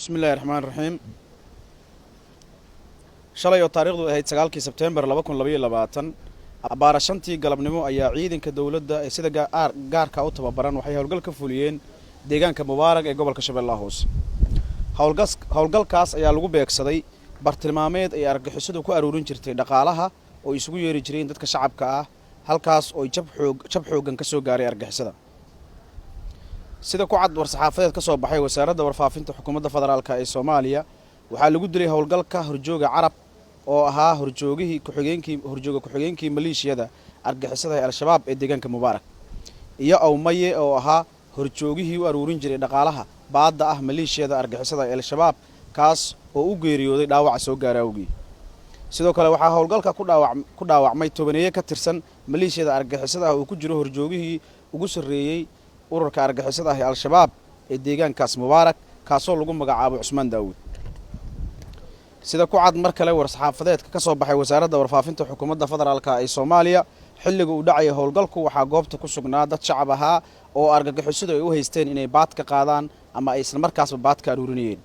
بسم الله الرحمن الرحيم shalay oo taariikhdu ahayd 9 September 2022 abaarashantii galabnimo ayaa ciidanka dawladda ee sida gaarka u tababaran waxay howlgal ka fuliyeen deegaanka Mubarak ee gobolka Shabeellaha Hoose. Howlgalkaas ayaa lagu beegsaday bartilmaameed ay argagixisadu ku aruurin jirtay dhaqaalaha oo isugu yeeri jireen dadka shacabka ah halkaas oo jab xoogan ka soo gaaray argagixisada. sida ku cad war-saxaafadeed ka soo baxay wasaaradda warfaafinta xukuumadda federaalka ee Soomaaliya waxaa lagu dilay howlgalka horjooga carab oo ahaa horjoogihii ku-xigeenkii maleeshiyada argagixisada ee al-shabaab ee deegaanka Mubarak iyo Awmaye oo ahaa horjoogihii u aruurin jiray dhaqaalaha baadda ah maleeshiyada argagixisada ee al-shabaab kaas oo u geeriyooday dhaawac soo gaaray awgii. sidoo kale waxaa howlgalka ku dhaawacmay tobaneeye ka tirsan maleeshiyada argagixisada oo ku jiro horjoogihii ugu sareeyay ururka argagixisada ah ee al-shabaab ee deegaankaas Mubarak kaasoo lagu magacaabo Cusmaan Daawud. sida ku cad mar kale war-saxaafadeedka ka soo baxay wasaaradda warfaafinta xukuumadda federaalka ee Soomaaliya xilliga uu dhacay howlgalku waxaa goobta ku sugnaa dad shacab ahaa oo argagixisadu ay u haysteen inay baad ka qaadaan ama ay isla markaasba baad ka aruurinayeen.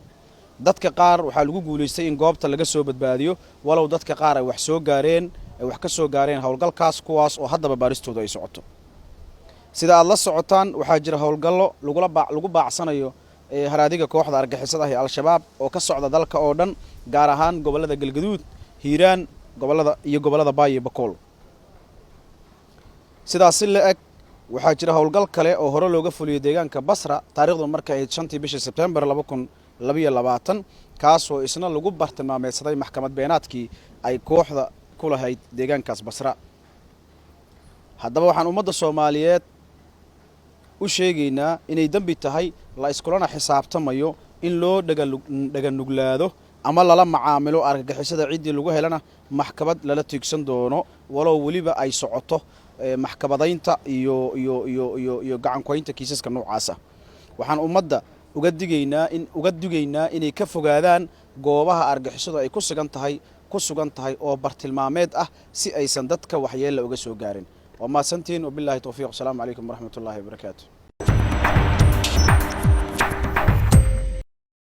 dadka qaar waxaa lagu guuleystay in goobta laga soo badbaadiyo walow dadka qaar ay wax ka soo gaareen howlgalkaas kuwaas oo haddaba baaristooda ay socoto. sida aad la socotaan waxaa jira howlgallo lagu baacsanayo haraadiga kooxda argagixisada ah ee al-shabaab oo ka socda dalka oo dhan gaar ahaan gobolada Galgaduud, Hiiraan, gobolada Baay iyo Bakool. sidaas si la eg waxaa jira howlgal kale oo hore looga fuliyay deegaanka Basra taariikhdu markay ahayd 5 bishii September 2022 kaas oo isna lagu bartilmaameedsaday maxkamad beenaadkii ay kooxda ku lahayd deegaankaas Basra. haddaba waxaan ummadda Soomaaliyeed u sheegaynaa inay dambi tahay la iskulana xisaabtamayo in loo dhaganuglaado ama lala macaamilo argagixisada ciidii lagu helana maxkamad lala tiigsan doono walow waliba ay socoto maxkamadaynta iyo gacan ku haynta kiisaska noocaas ah. waxaan ummadda uga digaynaa inay ka fogaadaan goobaha argagixisadu ay ku sugan tahay oo bartilmaameed ah si aysan dadka waxyeello uga soo gaarin. وما سنتين وبالله توفيق. السلام عليكم ورحمة الله وبركاته.